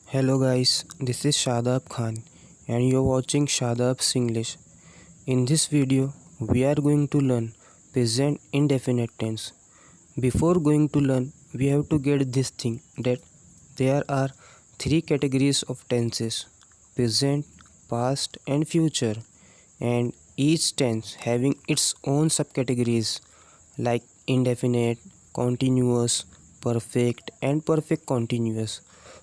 Hello guys, this is Shadab Khan and you're watching Shadab's English. In this video, we are going to learn present indefinite tense. Before going to learn, we have to get this thing that there are three categories of tenses: present, past and future, and each tense having its own subcategories like indefinite, continuous, perfect and perfect continuous.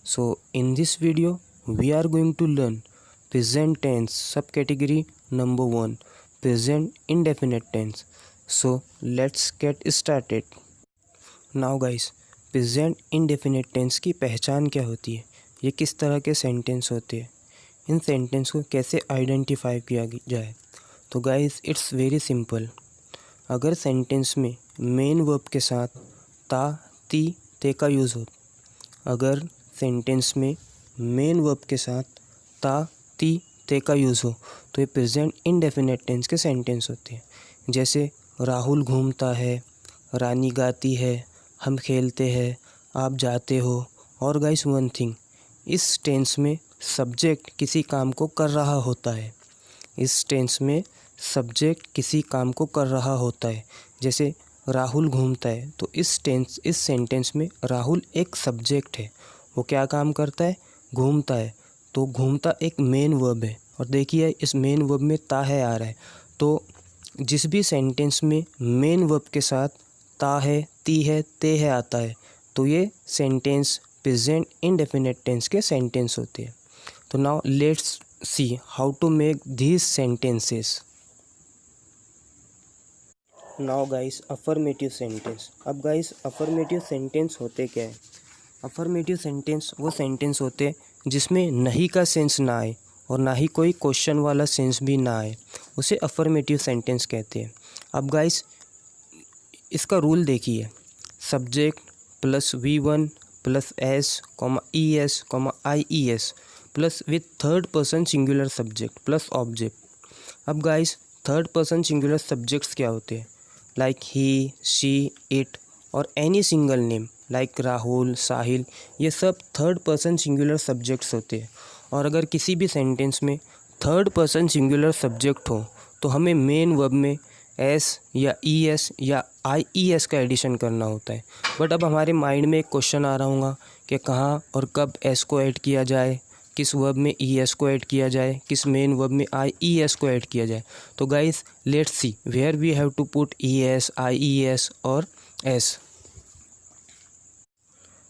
So in this video we are going to learn present tense subcategory number 1, present indefinite tense. So let's get started. Now guys, present indefinite tense की पहचान क्या होती है, ये किस तरह के sentence होते हैं, इन सेंटेंस को कैसे आइडेंटिफाई किया जाए। तो गाइस इट्स वेरी सिंपल। अगर सेंटेंस में मेन वर्ब के साथ ता, ती, ते का यूज़ हो, अगर सेंटेंस में मेन वर्ब के साथ ता, ती, ते का यूज़ हो तो ये प्रेजेंट इनडेफिनिट टेंस के सेंटेंस होते हैं। जैसे राहुल घूमता है, रानी गाती है, हम खेलते हैं, आप जाते हो। और गाइस वन थिंग, इस टेंस में सब्जेक्ट किसी काम को कर रहा होता है। इस टेंस में सब्जेक्ट किसी काम को कर रहा होता है। जैसे राहुल घूमता है तो इस सेंटेंस में राहुल एक सब्जेक्ट है, वो क्या काम करता है, घूमता है। तो घूमता एक मेन वर्ब है और देखिए इस मेन वर्ब में ता है आ रहा है। तो जिस भी सेंटेंस में मेन वर्ब के साथ ता है, ती है, ते है आता है तो ये सेंटेंस प्रेजेंट इंडेफिनिट टेंस के सेंटेंस होते हैं। तो now let's see how to make these sentences. Now guys affirmative sentence. अब गाइस अफर्मेटिव सेंटेंस होते क्या है। अफर्मेटिव सेंटेंस वो सेंटेंस होते हैं जिसमें नहीं का सेंस ना आए और ना ही कोई क्वेश्चन वाला सेंस भी ना आए, उसे अफर्मेटिव सेंटेंस कहते हैं। अब गाइस इसका रूल देखिए, subject plus V1 plus S comma E S comma I E S plus with third person singular subject plus object. अब guys third person singular subjects क्या होते हैं, लाइक ही, शी, इट और any single name like Rahul, Sahil, ये सब third person singular subjects होते हैं। और अगर किसी भी सेंटेंस में थर्ड पर्सन सिंगुलर सब्जेक्ट हो तो हमें मेन वर्ब में एस या ई एस या आई ई एस का एडिशन करना होता है। बट अब हमारे माइंड में एक क्वेश्चन आ रहा होगा कि कहाँ और कब एस को ऐड किया जाए, किस वर्ब में ई एस को ऐड किया जाए, किस मेन वर्ब में आई ई एस को ऐड किया जाए। तो guys let's see where we have to put E S, I E S और S.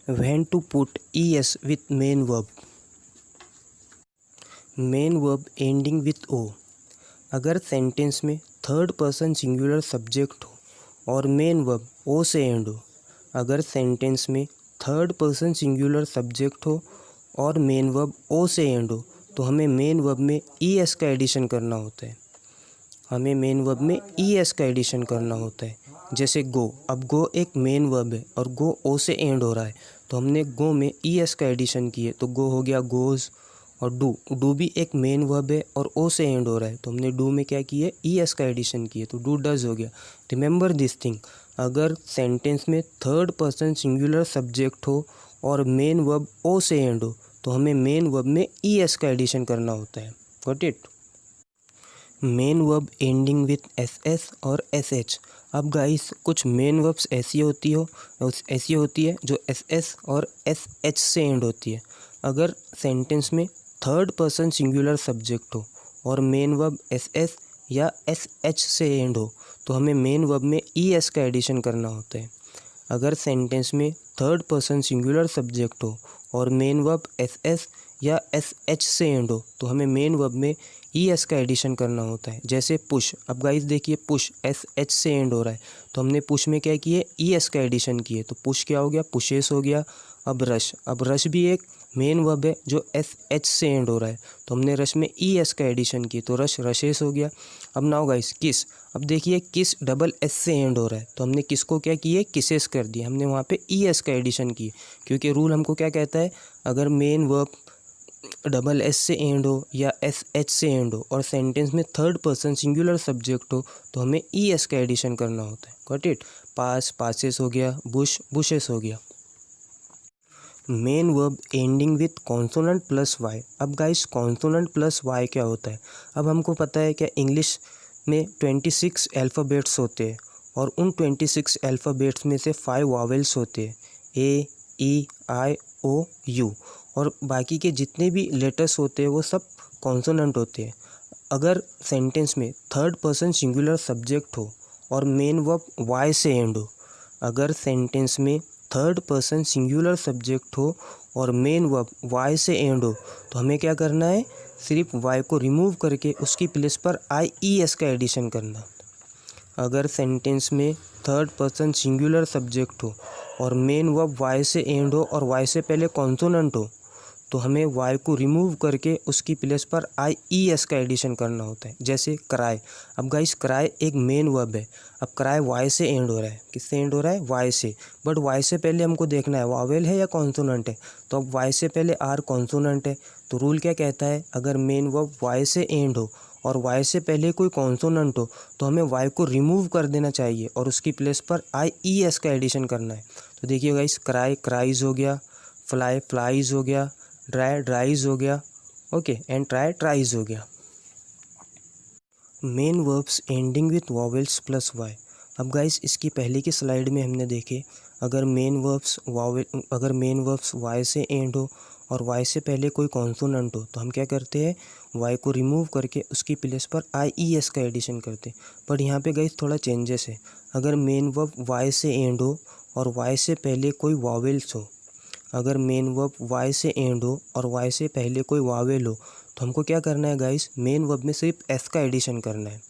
When to put E S with main verb, main verb ending with O. अगर sentence में third person singular subject हो और main verb ओ से end हो, अगर sentence में third person singular subject हो और मेन वर्ब ओ से एंड हो तो हमें मेन वर्ब में ई एस का एडिशन करना होता है। हमें मेन वर्ब में ई एस का एडिशन करना होता है। जैसे गो, अब गो एक मेन वर्ब है और गो ओ से एंड हो रहा है तो हमने गो में ई एस का एडिशन किए तो गो हो गया गोज़। और डू भी एक मेन वर्ब है और ओ से एंड हो रहा है तो हमने डू में क्या किए, ई एस का एडिशन किए तो डू डज हो गया। रिमेंबर दिस थिंग, अगर सेंटेंस में थर्ड पर्सन सिंगुलर सब्जेक्ट हो और मेन वर्ब ओ से एंड हो तो हमें मेन वर्ब में ई एस का एडिशन करना होता है। Got it. Main verb ending with S S और एस एच। अब गाइस कुछ मेन वर्ब्स ऐसी होती है जो एस एस और एस एच से एंड होती है। अगर सेंटेंस में थर्ड पर्सन सिंगुलर सब्जेक्ट हो और मेन वर्ब एस एस या एस एच से एंड हो तो हमें मेन वर्ब में ई एस का एडिशन करना होता है। अगर सेंटेंस में थर्ड पर्सन सिंगुलर सब्जेक्ट हो और मेन वर्ब एस एस या एस एच से एंड हो तो हमें मेन वर्ब में ई एस का एडिशन करना होता है। जैसे पुश, अब गाइस देखिए पुश एस एच से एंड हो रहा है तो हमने पुश में क्या किए, ई एस का एडिशन किए तो पुश क्या हो गया, पुशेस हो गया। अब रश भी एक मेन वर्ब है जो एस एच से एंड हो रहा है तो हमने रश में ई एस का एडिशन किए तो रशेस हो गया। अब नाउ गाइस किस, अब देखिए किस डबल एस से एंड हो रहा है तो हमने किसको क्या किए, किसेस कर दिया, हमने वहाँ पे ई एस का एडिशन किए क्योंकि रूल हमको क्या कहता है, अगर मेन वर्ब डबल एस से एंड हो या एस एच से एंड हो और सेंटेंस में थर्ड पर्सन सिंगुलर सब्जेक्ट हो तो हमें ई एस का एडिशन करना होता है। Got it. पास, पासेस हो गया, बुश, बुशेस हो गया। Main verb ending with consonant plus Y. अब गाइस कॉन्सोनेंट प्लस वाई क्या होता है? अब हमको पता है क्या इंग्लिश में 26 अल्फ़ाबेट्स होते हैं और उन 26 अल्फ़ाबेट्स में से 5 वावेल्स होते हैं, ए ई आई ओ यू, और बाकी के जितने भी लेटर्स होते हैं वो सब कॉन्सोनेंट होते हैं। अगर सेंटेंस में थर्ड पर्सन सिंगुलर सब्जेक्ट हो और मेन वर्ब वाई से एंड हो, अगर सेंटेंस में थर्ड पर्सन सिंगुलर सब्जेक्ट हो और मेन वर्ब वाई से एंड हो, तो हमें क्या करना है? सिर्फ वाई को रिमूव करके उसकी प्लेस पर आई ई एस का एडिशन करना। अगर सेंटेंस में थर्ड पर्सन सिंगुलर सब्जेक्ट हो और मेन वर्ब वाई से एंड हो और वाई से पहले कॉन्सोनेंट हो, तो हमें वाई को रिमूव करके उसकी प्लेस पर आई ई एस का एडिशन करना होता है। जैसे क्राई। अब गाइस क्राई एक मेन वर्ब है। अब क्राई वाई से एंड हो रहा है। किससे एंड हो रहा है? वाई से। बट वाई से पहले हमको देखना है वावेल है या कॉन्सोनेंट है। तो अब वाई से पहले आर कॉन्सोनेंट है, तो रूल क्या कहता है? अगर मेन वर्ब वाई से एंड हो और वाई से पहले कोई कॉन्सोनेंट हो, तो हमें वाई को रिमूव कर देना चाहिए और उसकी प्लेस पर आई ई एस का एडिशन करना है। तो देखिए गाइस, क्राई क्राइज हो गया, फ्लाई फ्लाइज हो गया, ड्राई ड्राइज हो गया, ओके, एंड ट्राई ट्राइज हो गया। Main verbs ending with vowels plus Y. अब गाइस इसकी पहले की स्लाइड में हमने देखे, अगर मेन वर्ब्स वाई से एंड हो और वाई से पहले कोई कॉन्सोनेंट हो, तो हम क्या करते हैं? वाई को रिमूव करके उसकी प्लेस पर आई ई एस का एडिशन करते हैं। बट यहाँ पे गाइस थोड़ा चेंजेस है। अगर मेन वर्ब वाई से एंड हो और वाई से पहले कोई वॉवेल्स हो, अगर मेन वर्ब वाई से एंड हो और वाई से पहले कोई वावेल हो, तो हमको क्या करना है गाइस? मेन वर्ब में सिर्फ एस का एडिशन करना है।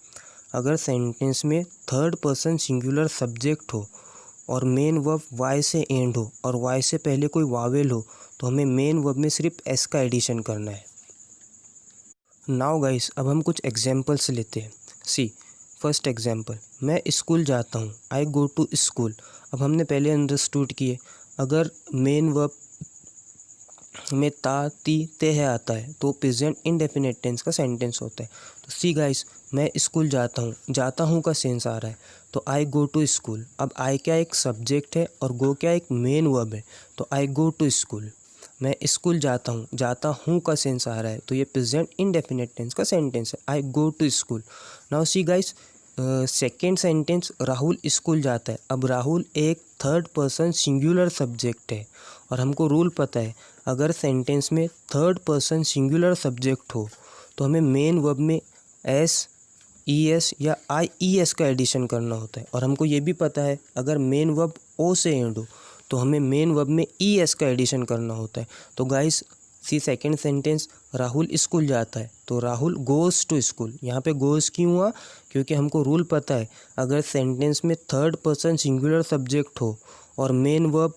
अगर सेंटेंस में थर्ड पर्सन सिंगुलर सब्जेक्ट हो और मेन वर्ब वाई से एंड हो और वाई से पहले कोई वावेल हो, तो हमें मेन वर्ब में सिर्फ एस का एडिशन करना है। नाउ गाइस अब हम कुछ एग्जाम्पल्स लेते हैं। सी फर्स्ट एग्जाम्पल, मैं स्कूल जाता हूँ, आई गो टू स्कूल। अब हमने पहले अंडरस्टूड किए, अगर मेन वर्ब में ता ती ते है आता है तो प्रेजेंट इंडेफिनिट टेंस का सेंटेंस होता है। तो सी गाइस, मैं स्कूल जाता हूँ का सेंस आ रहा है, तो आई गो टू स्कूल। अब आई क्या एक सब्जेक्ट है और गो क्या एक मेन वर्ब है, तो आई गो टू स्कूल। मैं स्कूल जाता हूँ का सेंस आ रहा है, तो ये प्रेजेंट इंडेफिनिट टेंस का सेंटेंस है, I go to school. Now see guys, second sentence, Rahul school जाता है। अब राहुल एक थर्ड पर्सन सिंगुलर सब्जेक्ट है और हमको रूल पता है, अगर सेंटेंस में थर्ड पर्सन सिंगुलर सब्जेक्ट हो तो हमें मेन वर्ब में एस ई एस या आई ई एस का एडिशन करना होता है। और हमको ये भी पता है, अगर मेन वर्ब ओ से एंड हो तो हमें मेन वर्ब में ई एस का एडिशन करना होता है। तो गाइस सी सेकेंड सेंटेंस, राहुल स्कूल जाता है, तो राहुल गोज़ टू स्कूल। यहाँ पे गोज़ क्यों हुआ? क्योंकि हमको रूल पता है, अगर सेंटेंस में थर्ड पर्सन सिंगुलर सब्जेक्ट हो और मेन वर्ब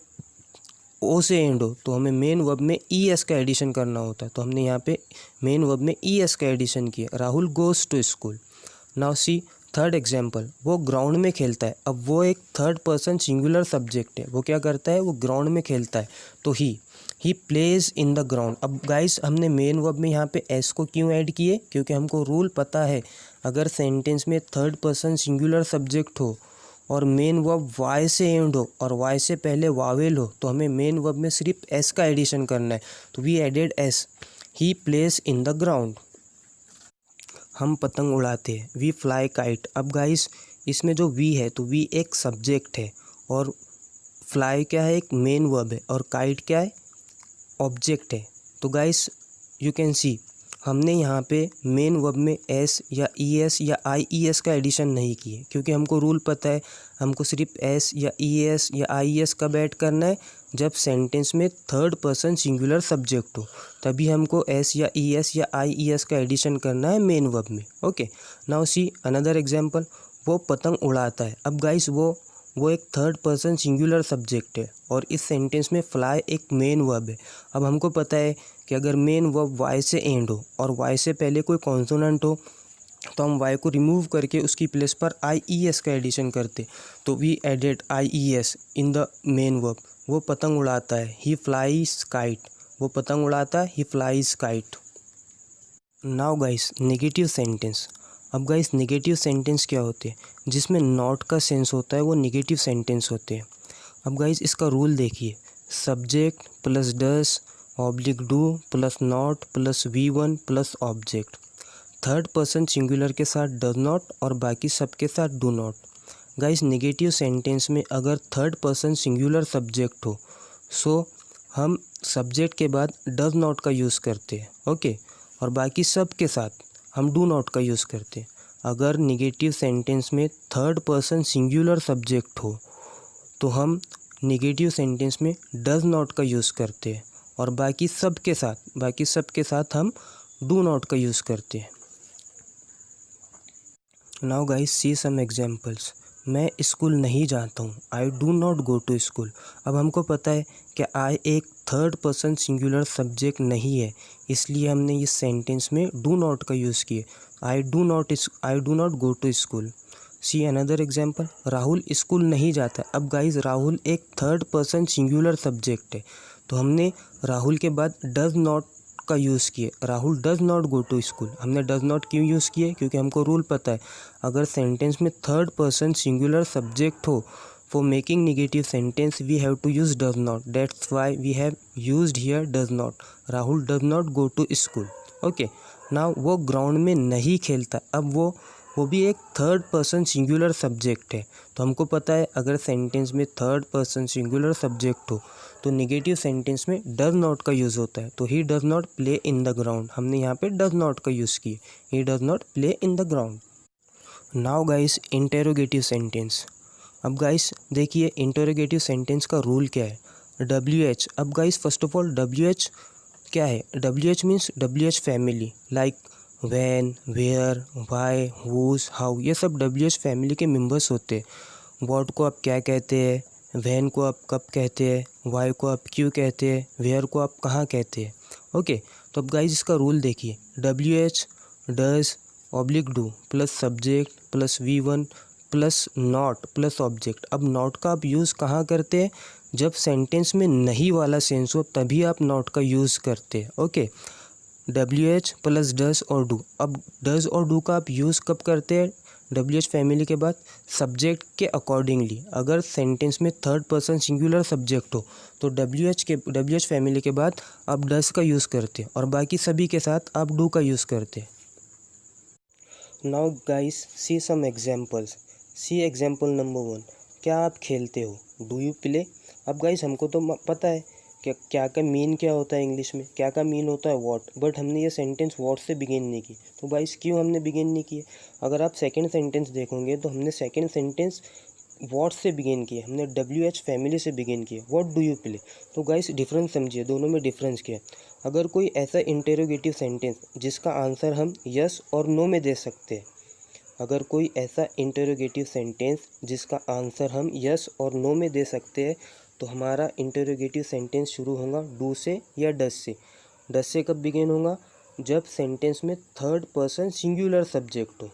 ओ से एंड हो, तो हमें मेन वर्ब में ई एस का एडिशन करना होता है। तो हमने यहाँ पे मेन वर्ब में ई एस का एडिशन किया, Rahul goes to school. Now see third example, वो ग्राउंड में खेलता है। अब वो एक थर्ड पर्सन सिंगुलर सब्जेक्ट है, वो क्या करता है? वो ग्राउंड में खेलता है, तो ही प्लेज इन द ग्राउंड। अब गाइस हमने मेन वर्ब में यहाँ पे एस को क्यों ऐड किए? क्योंकि हमको रूल पता है, अगर सेंटेंस में थर्ड पर्सन सिंगुलर सब्जेक्ट हो और मेन वर्ब वाई से एंड हो और वाई से पहले वावेल हो, तो हमें मेन वर्ब में सिर्फ एस का एडिशन करना है। तो we added S, he plays in the ground. हम पतंग उड़ाते हैं, वी फ्लाई काइट। अब गाइस इसमें जो वी है, तो वी एक सब्जेक्ट है और फ्लाई क्या है? एक मेन वर्ब है, और काइट क्या है? ऑब्जेक्ट है। तो गाइस यू कैन सी, हमने यहाँ पे मेन वर्ब में एस या ई एस या आई ई एस का एडिशन नहीं किए, क्योंकि हमको रूल पता है, हमको सिर्फ एस या ई एस या आई एस कब ऐड करना है? जब सेंटेंस में थर्ड पर्सन सिंगुलर सब्जेक्ट हो, तभी हमको एस या ई एस या आई ई एस का एडिशन करना है मेन वर्ब में। Okay, now see another example, वो पतंग उड़ाता है। अब गाइस वो एक थर्ड पर्सन सिंगुलर सब्जेक्ट है और इस सेंटेंस में फ्लाई एक मेन वर्ब है। अब हमको पता है कि अगर मेन वर्ब वाई से एंड हो और वाई से पहले कोई कॉन्सोनेंट हो, तो हम वाई को रिमूव करके उसकी प्लेस पर आई ई एस का एडिशन करते। तो we added I E S in the main verb. वो पतंग उड़ाता है, ही फ्लाइज काइट। वो पतंग उड़ाता है, he flies kite. Now guys negative sentence. अब गाइस नेगेटिव सेंटेंस क्या होते हैं? जिसमें नॉट का सेंस होता है, वो नेगेटिव सेंटेंस होते हैं। अब गाइस इसका रूल देखिए, subject plus does oblique do plus not plus V1 plus object. Third person singular के साथ डज नॉट और बाकी सब के साथ do not. Guys negative sentence में अगर थर्ड पर्सन सिंगुलर सब्जेक्ट हो सो हम सब्जेक्ट के बाद डज नॉट का यूज़ करते हैं, ओके, और बाकी सब के साथ हम डू नॉट का यूज़ करते हैं। अगर नेगेटिव सेंटेंस में थर्ड पर्सन सिंगुलर सब्जेक्ट हो तो हम नेगेटिव सेंटेंस में डज नॉट का यूज़ करते हैं और बाकी सब के साथ हम डू नॉट का यूज़ करते हैं। Now guys see some examples. मैं स्कूल नहीं जाता हूँ, I do not go to school. अब हमको पता है कि आई एक थर्ड पर्सन सिंगुलर सब्जेक्ट नहीं है, इसलिए हमने इस सेंटेंस में डू नॉट का यूज़ किया। I do not go to school. See another example, Rahul school नहीं जाता। अब गाइज राहुल एक थर्ड पर्सन सिंगुलर सब्जेक्ट है, तो हमने राहुल के बाद डज नॉट का यूज़ किए। Rahul does not go to school. हमने डज नॉट क्यों यूज़ किए? क्योंकि हमको रूल पता है, अगर सेंटेंस में थर्ड पर्सन सिंगुलर सब्जेक्ट हो for making negative sentence we have to use does not. That's why we have used here does not. Rahul does not go to school. Okay, now वो ground में नहीं खेलता। अब वो भी एक थर्ड पर्सन सिंगुलर सब्जेक्ट है, तो हमको पता है अगर सेंटेंस में थर्ड पर्सन सिंगुलर सब्जेक्ट हो तो नेगेटिव सेंटेंस में डज नॉट का यूज़ होता है। तो he does not play in the ground, हमने यहाँ पे डज नॉट का यूज़ किया, he does not play in the ground. Now guys interrogative sentence. अब गाइस देखिए इंटेरोगेटिव सेंटेंस का रूल क्या है। WH। अब guys first of all WH क्या है? WH means WH family, like when, where, why, whose, how, ये सब WH फैमिली के मेंबर्स होते हैं। व्हाट को आप क्या कहते हैं, वैन को आप कब कहते हैं, वाई को आप क्यों कहते हैं, वेयर को आप कहाँ कहते हैं। ओके, तो अब गाइज इसका रूल देखिए, WH does oblique do plus subject plus V1 plus not plus object. अब नॉट का आप यूज़ कहाँ करते हैं? जब सेंटेंस में नहीं वाला सेंस हो तभी आप नॉट का यूज़ करते हैं। ओके, WH प्लस डज और डू। अब डज और डू का आप यूज़ कब करते हैं? WH फैमिली के बाद सब्जेक्ट के अकॉर्डिंगली। अगर सेंटेंस में थर्ड पर्सन सिंगुलर सब्जेक्ट हो तो WH फैमिली के बाद आप डज का यूज़ करते हैं और बाकी सभी के साथ आप डू का यूज़ करते हैं। Now guys see some examples. सी एग्जाम्पल नंबर 1, क्या आप खेलते हो? Do you play. अब गाइस हमको तो पता है कि क्या का मीन क्या होता है इंग्लिश में, क्या का मीन होता है वॉट, बट हमने ये सेंटेंस वॉट से बिगिन नहीं की। तो गाइस क्यों हमने बिगिन नहीं किए? अगर आप सेकंड सेंटेंस देखोगे तो हमने सेकंड सेंटेंस वॉट से बिगिन किए, हमने WH फैमिली से बिगिन किए, व्हाट डू यू प्ले। तो गाइस डिफरेंस समझिए, दोनों में डिफरेंस क्या है। अगर कोई ऐसा इंटेरोगेटिव सेंटेंस जिसका आंसर हम यस और नो में दे सकते हैं, अगर कोई ऐसा इंटेरोगेटिव सेंटेंस जिसका आंसर हम यस और नो में दे सकते हैं, तो हमारा इंटेरोगेटिव सेंटेंस शुरू होगा डू से या डज से। डज से कब बिगिन होगा? जब सेंटेंस में थर्ड पर्सन सिंगुलर सब्जेक्ट हो,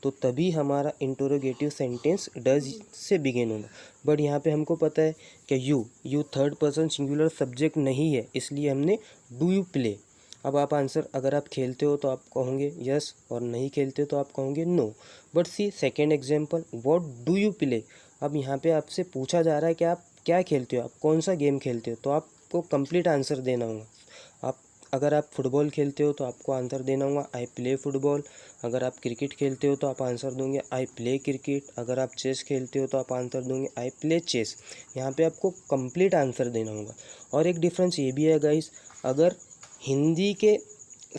तो तभी हमारा इंटरोगेटिव सेंटेंस डज से बिगिन होगा। बट यहाँ पे हमको पता है कि you third person singular subject नहीं है, इसलिए हमने डू यू प्ले। अब आप आंसर, अगर आप खेलते हो तो आप कहोगे यस और नहीं खेलते हो तो आप कहोगे no. But see second example, what do you play. अब यहाँ पे आपसे पूछा जा रहा है कि आप क्या खेलते हो, आप कौन सा गेम खेलते हो, तो आपको कंप्लीट आंसर देना होगा। आप अगर आप फुटबॉल खेलते हो तो आपको आंसर देना होगा आई प्ले फुटबॉल। अगर आप क्रिकेट खेलते हो तो आप आंसर दोगे आई प्ले क्रिकेट। अगर आप चेस खेलते हो तो आप आंसर दोगे आई प्ले चेस। यहाँ पे आपको कंप्लीट आंसर देना होगा। और एक डिफरेंस ये भी है गाइस, अगर हिंदी के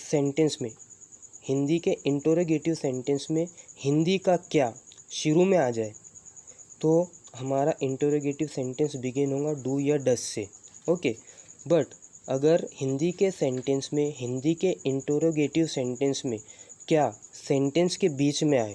सेंटेंस में, हिंदी के इंटरोगेटिव सेंटेंस में हिंदी का क्या शुरू में आ जाए तो हमारा इंटरोगेटिव सेंटेंस बिगिन होगा डू या डज से। ओके, बट अगर हिंदी के सेंटेंस में, हिंदी के इंटरोगेटिव सेंटेंस में क्या सेंटेंस के बीच में आए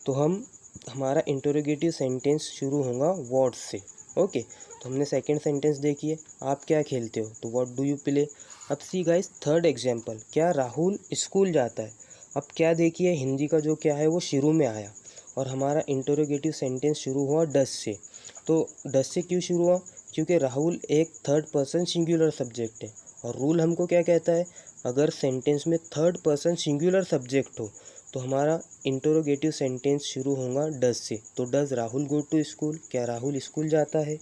तो हमारा इंटरोगेटिव सेंटेंस शुरू होगा व्हाट से। ओके, तो हमने सेकंड सेंटेंस देखिए, आप क्या खेलते हो, तो व्हाट डू यू प्ले। अब सी गाइस थर्ड एग्जांपल, क्या राहुल स्कूल जाता है। अब क्या देखिए, हिंदी का जो क्या है वो शुरू में आया और हमारा इंटरोगेटिव सेंटेंस शुरू हुआ डज से। तो डज से क्यों शुरू हुआ? क्योंकि राहुल एक थर्ड पर्सन सिंगुलर सब्जेक्ट है और रूल हमको क्या कहता है, अगर सेंटेंस में थर्ड पर्सन सिंगुलर सब्जेक्ट हो तो हमारा इंटरोगेटिव सेंटेंस शुरू होगा डज से। तो does Rahul go to school, क्या राहुल स्कूल जाता है।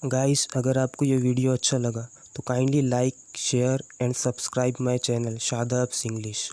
गाइस, अगर आपको ये वीडियो अच्छा लगा तो kindly like, share and subscribe my channel Shadab सिंग्लिश।